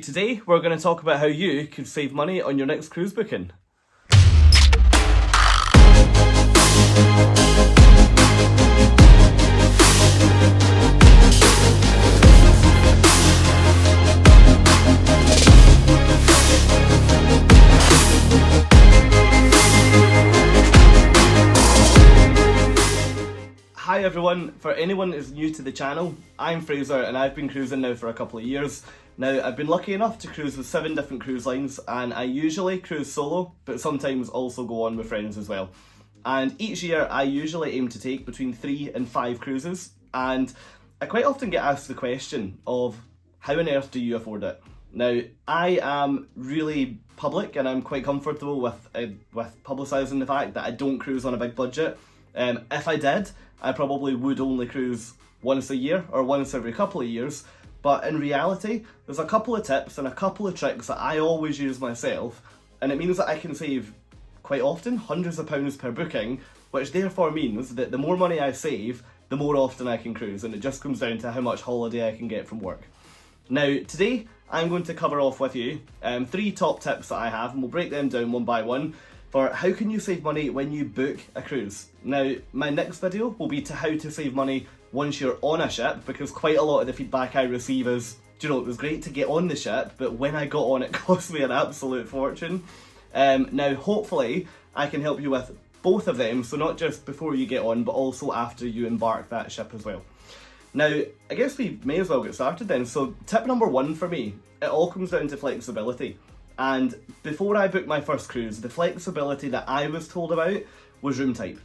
Today, we're going to talk about how you could save money on your next cruise booking. Hi everyone, for anyone that's new to the channel, I'm Fraser and I've been cruising now for a couple of years. Now, I've been lucky enough to cruise with 7 different cruise lines, and I usually cruise solo, but sometimes also go on with friends as well. And each year I usually aim to take between 3 and 5 cruises, and I quite often get asked the question of how on earth do you afford it? Now, I am really public and I'm quite comfortable with publicising the fact that I don't cruise on a big budget. If I did, I probably would only cruise once a year or once every couple of years. But in reality, there's a couple of tips and a couple of tricks that I always use myself, and it means that I can save quite often hundreds of pounds per booking, which therefore means that the more money I save, the more often I can cruise, and it just comes down to how much holiday I can get from work. Now, today I'm going to cover off with you 3 top tips that I have, and we'll break them down one by one for how can you save money when you book a cruise. Now, my next video will be to how to save money once you're on a ship, because quite a lot of the feedback I receive is, do you know, it was great to get on the ship, but when I got on it cost me an absolute fortune. Now, hopefully, I can help you with both of them, so not just before you get on, but also after you embark that ship as well. Now, I guess we may as well get started then. So tip number 1 for me, it all comes down to flexibility. And before I booked my first cruise, the flexibility that I was told about was room type.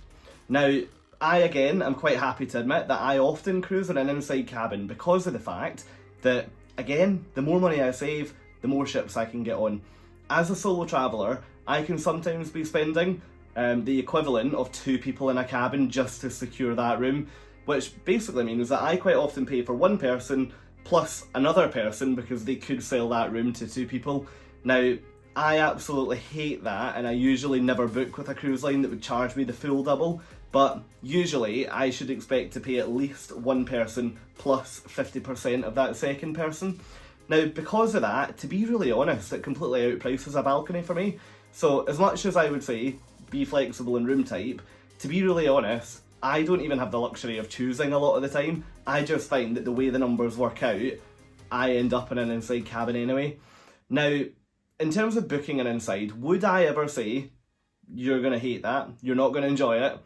Now, I again am quite happy to admit that I often cruise in an inside cabin because of the fact that, again, the more money I save, the more ships I can get on. As a solo traveller, I can sometimes be spending the equivalent of 2 people in a cabin just to secure that room, which basically means that I quite often pay for 1 person plus another person because they could sell that room to 2 people. Now, I absolutely hate that, and I usually never book with a cruise line that would charge me the full double, but usually I should expect to pay at least 1 person plus 50% of that second person. Now, because of that, to be really honest, it completely outprices a balcony for me. So as much as I would say be flexible in room type, to be really honest, I don't even have the luxury of choosing a lot of the time. I just find that the way the numbers work out, I end up in an inside cabin anyway. Now, in terms of booking an inside, would I ever say you're going to hate that, you're not going to enjoy it?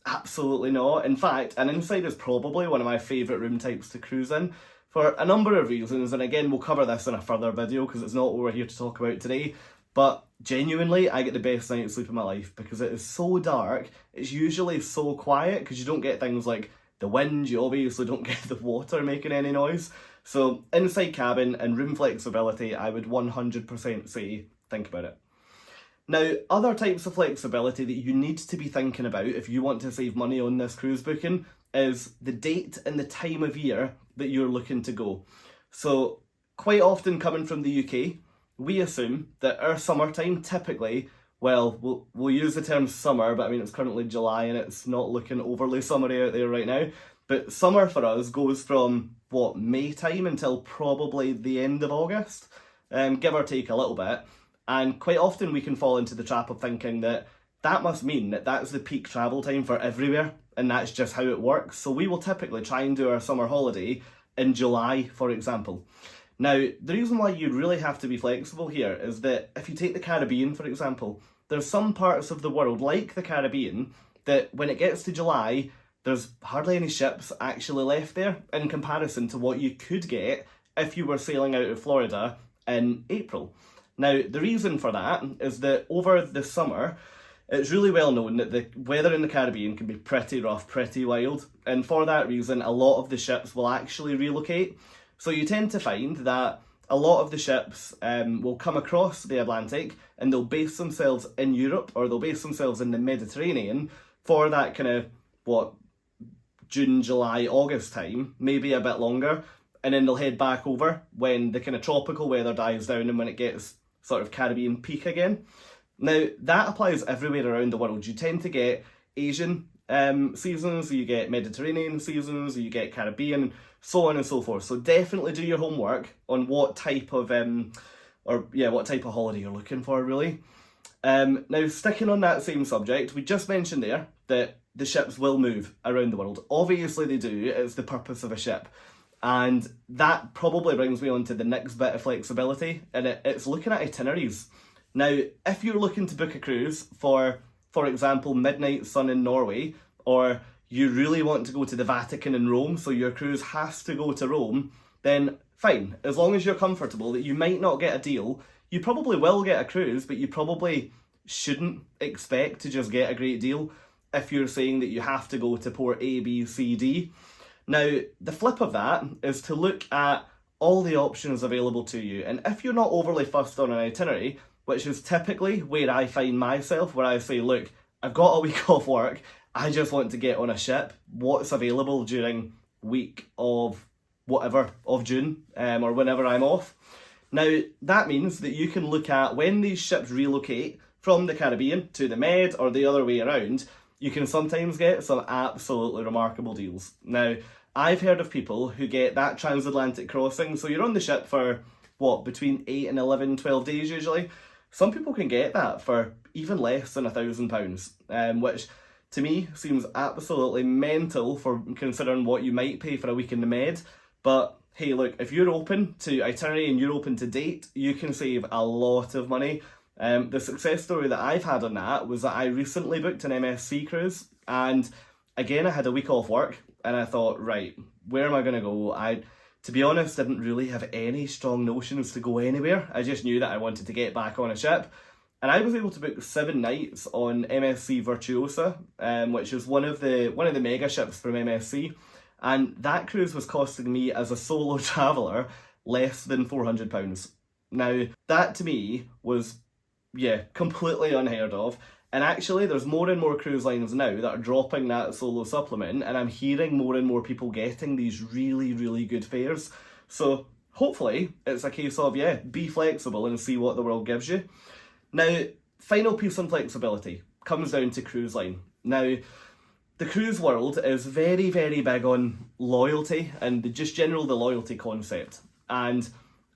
Absolutely not. In fact, an inside is probably one of my favourite room types to cruise in for a number of reasons, and again we'll cover this in a further video because it's not what we're here to talk about today, but genuinely I get the best night's sleep of my life because it is so dark. It's usually so quiet because you don't get things like the wind, you obviously don't get the water making any noise. So inside cabin and room flexibility, I would 100% say think about it. Now, other types of flexibility that you need to be thinking about if you want to save money on this cruise booking is the date and the time of year that you're looking to go. So quite often coming from the UK, we assume that our summertime typically, well, we'll use the term summer, but I mean it's currently July and it's not looking overly summery out there right now, but summer for us goes from, May time until probably the end of August, give or take a little bit. And quite often we can fall into the trap of thinking that that must mean that that's the peak travel time for everywhere, and that's just how it works. So we will typically try and do our summer holiday in July, for example. Now, the reason why you really have to be flexible here is that if you take the Caribbean, for example, there's some parts of the world, like the Caribbean, that when it gets to July, there's hardly any ships actually left there in comparison to what you could get if you were sailing out of Florida in April. Now, the reason for that is that over the summer, it's really well known that the weather in the Caribbean can be pretty rough, pretty wild, and for that reason, a lot of the ships will actually relocate. So you tend to find that a lot of the ships will come across the Atlantic and they'll base themselves in Europe, or they'll base themselves in the Mediterranean for that kind of, June, July, August time, maybe a bit longer, and then they'll head back over when the kind of tropical weather dies down and when it gets sort of Caribbean peak again. Now, that applies everywhere around the world. You tend to get Asian seasons, you get Mediterranean seasons, you get Caribbean. so on and so forth. So definitely do your homework on what type of holiday you're looking for, really. Now, sticking on that same subject, we just mentioned there that the ships will move around the world. Obviously they do, it's the purpose of a ship. And that probably brings me on to the next bit of flexibility, and it's looking at itineraries. Now, if you're looking to book a cruise for example, Midnight Sun in Norway, or you really want to go to the Vatican in Rome, so your cruise has to go to Rome, then fine. As long as you're comfortable that you might not get a deal, you probably will get a cruise, but you probably shouldn't expect to just get a great deal if you're saying that you have to go to port A, B, C, D. Now, the flip of that is to look at all the options available to you. And if you're not overly fussed on an itinerary, which is typically where I find myself, where I say, look, I've got a week off work, I just want to get on a ship, what's available during week of whatever, of June, or whenever I'm off. Now, that means that you can look at when these ships relocate from the Caribbean to the Med or the other way around, you can sometimes get some absolutely remarkable deals. Now, I've heard of people who get that transatlantic crossing, so you're on the ship for, between 8 and 11, 12 days usually. Some people can get that for even less than £1,000, which to me seems absolutely mental for considering what you might pay for a week in the Med. But hey, look, if you're open to itinerary and you're open to date, you can save a lot of money. The success story that I've had on that was that I recently booked an MSC cruise, and again, I had a week off work, and I thought, right, where am I going to go? I, to be honest, didn't really have any strong notions to go anywhere. I just knew that I wanted to get back on a ship, and I was able to book 7 nights on MSC Virtuosa, which is one of the mega ships from MSC, and that cruise was costing me as a solo traveller less than £400. Now, that to me was, completely unheard of. And actually, there's more and more cruise lines now that are dropping that solo supplement, and I'm hearing more and more people getting these really, really good fares. So hopefully, it's a case of, be flexible and see what the world gives you. Now, final piece on flexibility comes down to cruise line. Now, the cruise world is very, very big on loyalty and the loyalty concept. And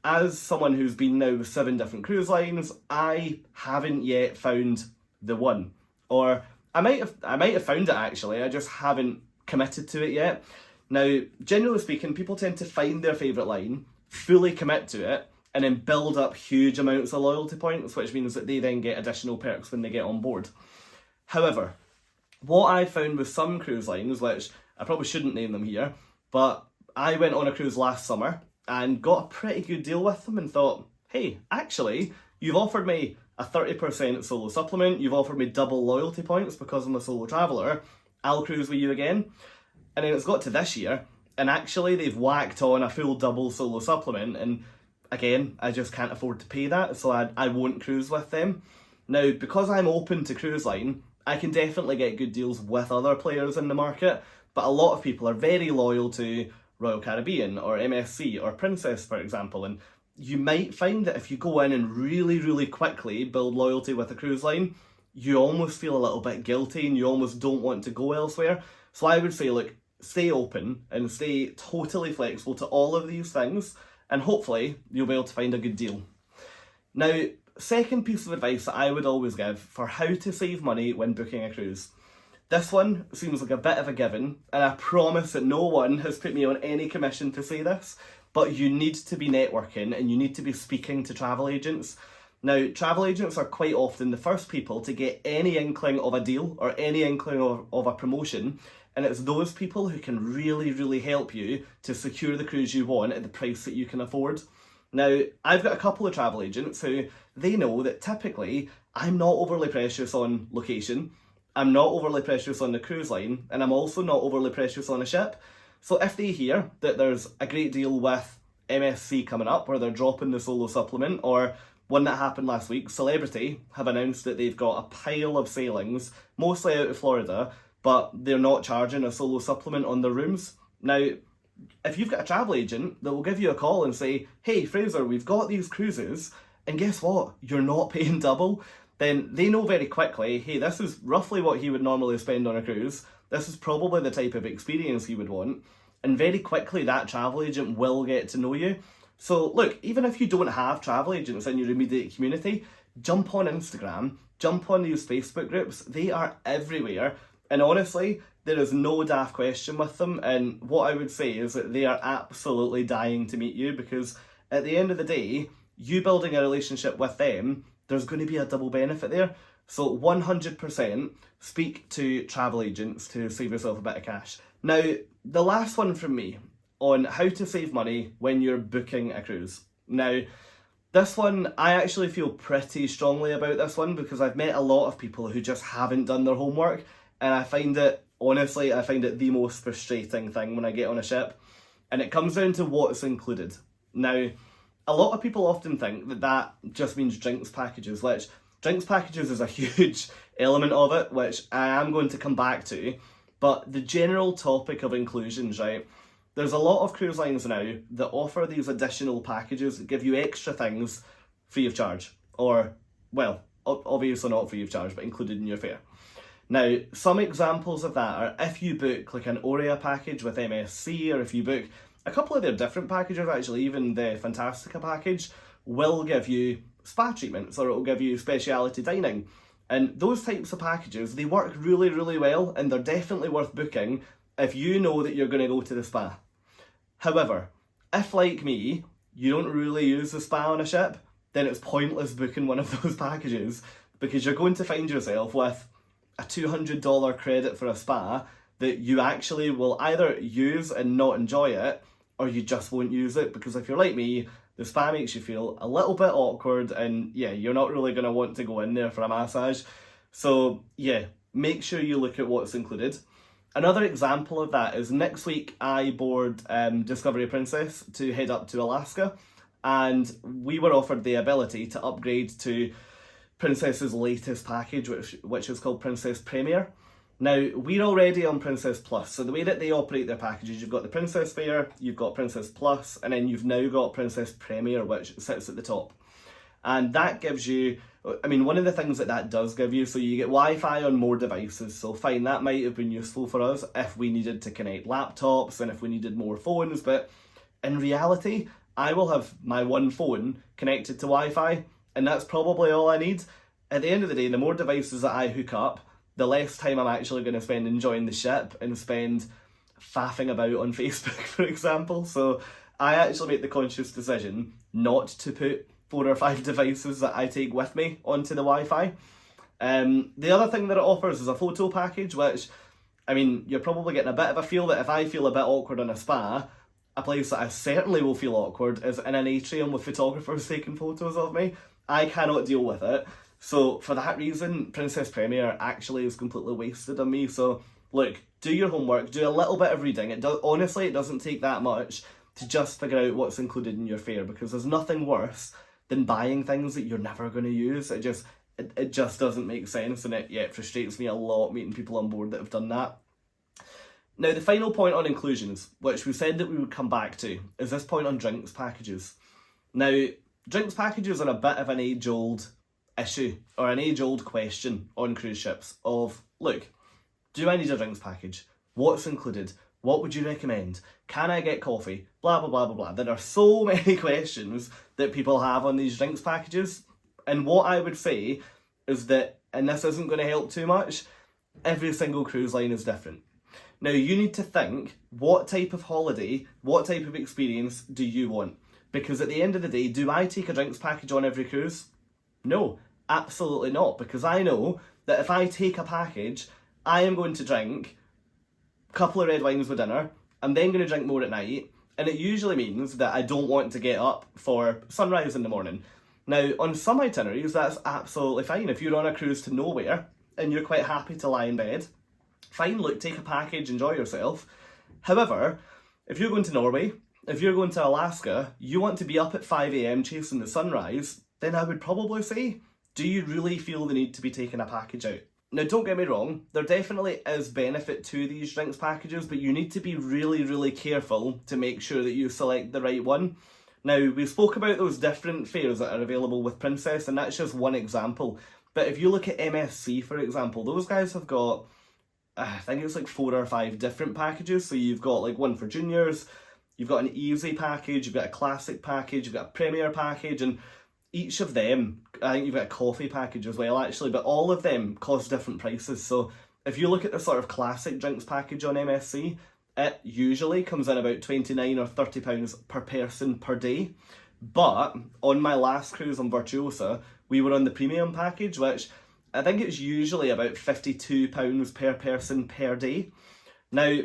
as someone who's been now with 7 different cruise lines, I haven't yet found the one. Or I might have found it actually, I just haven't committed to it yet. Now, generally speaking, people tend to find their favourite line, fully commit to it, and then build up huge amounts of loyalty points, which means that they then get additional perks when they get on board. However, what I found with some cruise lines, which I probably shouldn't name them here, but I went on a cruise last summer and got a pretty good deal with them and thought, hey, actually, you've offered me a 30% solo supplement, you've offered me double loyalty points because I'm a solo traveller, I'll cruise with you again. And then it's got to this year, and actually they've whacked on a full double solo supplement, and again, I just can't afford to pay that, so I won't cruise with them. Now, because I'm open to cruise line, I can definitely get good deals with other players in the market, but a lot of people are very loyal to Royal Caribbean or MSC or Princess, for example, and you might find that if you go in and really, really quickly build loyalty with a cruise line, you almost feel a little bit guilty and you almost don't want to go elsewhere. So I would say, look, stay open and stay totally flexible to all of these things, and hopefully you'll be able to find a good deal. Now, second piece of advice that I would always give for how to save money when booking a cruise. This one seems like a bit of a given, and I promise that no one has put me on any commission to say this, but you need to be networking and you need to be speaking to travel agents. Now, travel agents are quite often the first people to get any inkling of a deal or any inkling of a promotion, and it's those people who can really, really help you to secure the cruise you want at the price that you can afford. Now, I've got a couple of travel agents who, they know that typically I'm not overly precious on location, I'm not overly precious on the cruise line, and I'm also not overly precious on a ship. So if they hear that there's a great deal with MSC coming up, where they're dropping the solo supplement, or one that happened last week, Celebrity have announced that they've got a pile of sailings, mostly out of Florida, but they're not charging a solo supplement on their rooms. Now, if you've got a travel agent that will give you a call and say, hey Fraser, we've got these cruises, and guess what, you're not paying double, then they know very quickly, hey, this is roughly what he would normally spend on a cruise, this is probably the type of experience he would want, And very quickly that travel agent will get to know you. So look, even if you don't have travel agents in your immediate community, jump on Instagram, jump on these Facebook groups. They are everywhere. And honestly, there is no daft question with them. And what I would say is that they are absolutely dying to meet you, because at the end of the day, you building a relationship with them, there's going to be a double benefit there. So 100% speak to travel agents to save yourself a bit of cash. Now, the last one from me on how to save money when you're booking a cruise. Now, this one, I actually feel pretty strongly about this one, because I've met a lot of people who just haven't done their homework, and I find it the most frustrating thing when I get on a ship. And it comes down to what's included. Now, a lot of people often think that that just means drinks packages, which drinks packages is a huge element of it, which I am going to come back to. But the general topic of inclusions, right? There's a lot of cruise lines now that offer these additional packages that give you extra things free of charge. Or, well, obviously not free of charge, but included in your fare. Now, some examples of that are if you book like an Aurea package with MSC, or if you book a couple of their different packages, actually, even the Fantastica package will give you spa treatments, or it will give you speciality dining. And those types of packages, they work really, really well, and they're definitely worth booking if you know that you're going to go to the spa. However, if, like me, you don't really use the spa on a ship, then it's pointless booking one of those packages, because you're going to find yourself with a $200 credit for a spa that you actually will either use and not enjoy it, or you just won't use it, because if you're like me, the spa makes you feel a little bit awkward, and yeah, you're not really going to want to go in there for a massage. So yeah, make sure you look at what's included. Another example of that is next week I board Discovery Princess to head up to Alaska, and we were offered the ability to upgrade to Princess's latest package, which is called Princess Premier. Now, we're already on Princess Plus, so the way that they operate their packages, you've got the Princess Fare, you've got Princess Plus, and then you've now got Princess Premier, which sits at the top. And that gives you, I mean, one of the things that does give you, so you get Wi-Fi on more devices, so fine, that might have been useful for us if we needed to connect laptops and if we needed more phones, but in reality, I will have my one phone connected to Wi-Fi, and that's probably all I need. At the end of the day, the more devices that I hook up, the less time I'm actually going to spend enjoying the ship and spend faffing about on Facebook, for example. So I actually make the conscious decision not to put 4 or 5 devices that I take with me onto the Wi-Fi. The other thing that it offers is a photo package, which, I mean, you're probably getting a bit of a feel that if I feel a bit awkward in a spa, a place that I certainly will feel awkward is in an atrium with photographers taking photos of me. I cannot deal with it. So for that reason, Princess Premier actually is completely wasted on me. So look, do your homework, do a little bit of reading. Honestly, it doesn't take that much to just figure out what's included in your fare, because there's nothing worse than buying things that you're never going to use. It just doesn't make sense, and it frustrates me a lot meeting people on board that have done that. Now, the final point on inclusions, which we said that we would come back to, is this point on drinks packages. Now, drinks packages are a bit of an age-old issue, or an age-old question on cruise ships of, look, do I need a drinks package? What's included? What would you recommend? Can I get coffee? Blah, blah, blah, blah, blah. There are so many questions that people have on these drinks packages, and what I would say is that, and this isn't going to help too much, every single cruise line is different. Now, you need to think, what type of holiday, what type of experience do you want? Because at the end of the day, do I take a drinks package on every cruise? No, absolutely not, because I know that if I take a package, I am going to drink a couple of red wines with dinner, I'm then going to drink more at night, and it usually means that I don't want to get up for sunrise in the morning. Now, on some itineraries, that's absolutely fine. If you're on a cruise to nowhere, and you're quite happy to lie in bed, fine, look, take a package, enjoy yourself. However, if you're going to Norway, if you're going to Alaska, you want to be up at 5 a.m. chasing the sunrise, then I would probably say, do you really feel the need to be taking a package out? Now, don't get me wrong, there definitely is benefit to these drinks packages, but you need to be really, really careful to make sure that you select the right one. Now, we spoke about those different fares that are available with Princess, and that's just one example. But if you look at MSC, for example, those guys have got I think it's like 4 or 5 different packages. So you've got like one for juniors, you've got an easy package, you've got a classic package, you've got a premier package, and each of them, I think you've got a coffee package as well actually, but all of them cost different prices. So if you look at the sort of classic drinks package on MSC, it usually comes in about £29 or £30 per person per day. But on my last cruise on Virtuosa, we were on the premium package, which I think it's usually about £52 per person per day. Now,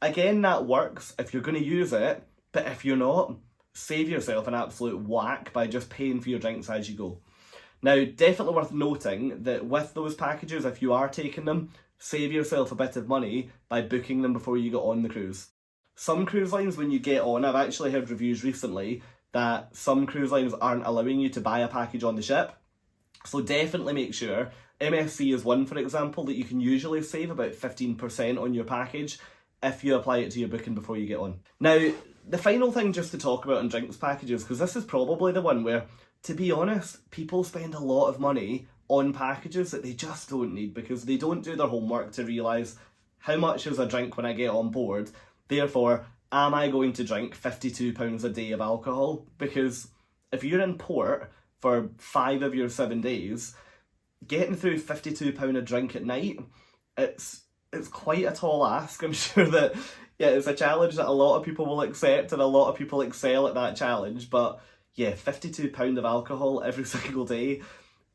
again, that works if you're going to use it, but if you're not, save yourself an absolute whack by just paying for your drinks as you go. Now, definitely worth noting that with those packages, if you are taking them, save yourself a bit of money by booking them before you get on the cruise. Some cruise lines, when you get on, I've actually heard reviews recently that some cruise lines aren't allowing you to buy a package on the ship. So definitely make sure. MSC is one, for example, that you can usually save about 15% on your package if you apply it to your booking before you get on. Now, the final thing just to talk about on drinks packages, because this is probably the one where, to be honest, people spend a lot of money on packages that they just don't need because they don't do their homework to realise how much is a drink when I get on board. Therefore, am I going to drink £52 a day of alcohol? Because if you're in port for 5 of your 7 days, getting through £52 a drink at night, it's quite a tall ask. I'm sure that, yeah, it's a challenge that a lot of people will accept and a lot of people excel at that challenge. But yeah, £52 of alcohol every single day,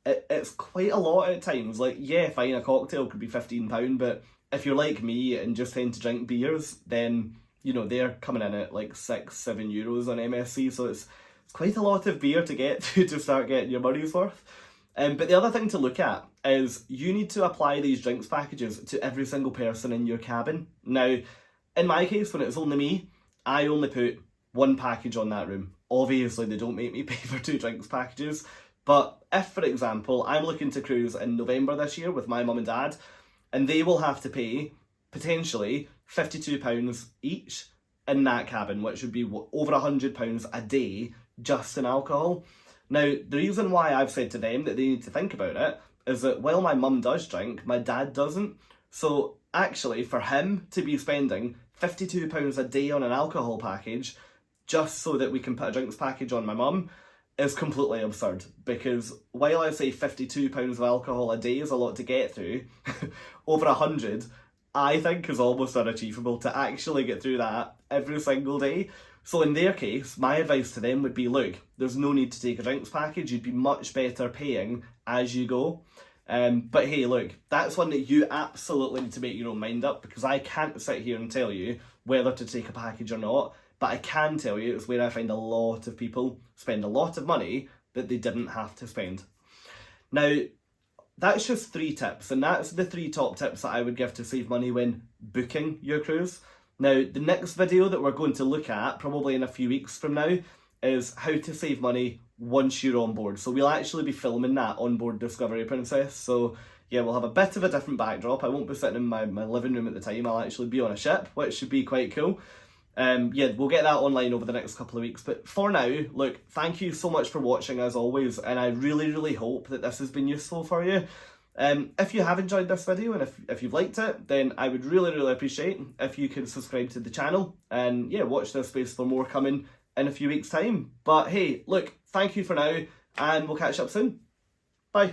it's quite a lot at times. Like, yeah, fine, a cocktail could be £15, but if you're like me and just tend to drink beers, then, you know, they're coming in at like €6-7 on MSC, so it's quite a lot of beer to get to start getting your money's worth. But the other thing to look at is you need to apply these drinks packages to every single person in your cabin. Now, in my case, when it was only me, I only put one package on that room. Obviously, they don't make me pay for 2 drinks packages, but if, for example, I'm looking to cruise in November this year with my mum and dad, and they will have to pay, potentially, £52 each in that cabin, which would be over £100 a day just in alcohol. Now, the reason why I've said to them that they need to think about it is that while my mum does drink, my dad doesn't. So actually, for him to be spending £52 a day on an alcohol package just so that we can put a drinks package on my mum is completely absurd. Because while I say £52 of alcohol a day is a lot to get through, over 100 I think is almost unachievable to actually get through that every single day. So in their case, my advice to them would be, look, there's no need to take a drinks package. You'd be much better paying as you go. But hey, look, that's one that you absolutely need to make your own mind up, because I can't sit here and tell you whether to take a package or not. But I can tell you it's where I find a lot of people spend a lot of money that they didn't have to spend. Now, that's just 3 tips, and that's the 3 top tips that I would give to save money when booking your cruise. Now, the next video that we're going to look at, probably in a few weeks from now, is how to save money once you're on board. So we'll actually be filming that on board Discovery Princess. So yeah, we'll have a bit of a different backdrop. I won't be sitting in my living room at the time. I'll actually be on a ship, which should be quite cool. Yeah, we'll get that online over the next couple of weeks. But for now, look, thank you so much for watching as always, and I really hope that this has been useful for you. If you have enjoyed this video and if you've liked it, then I would really appreciate if you could subscribe to the channel and yeah, watch this space for more coming in a few weeks' time. But hey, look, thank you for now, and we'll catch up soon. Bye.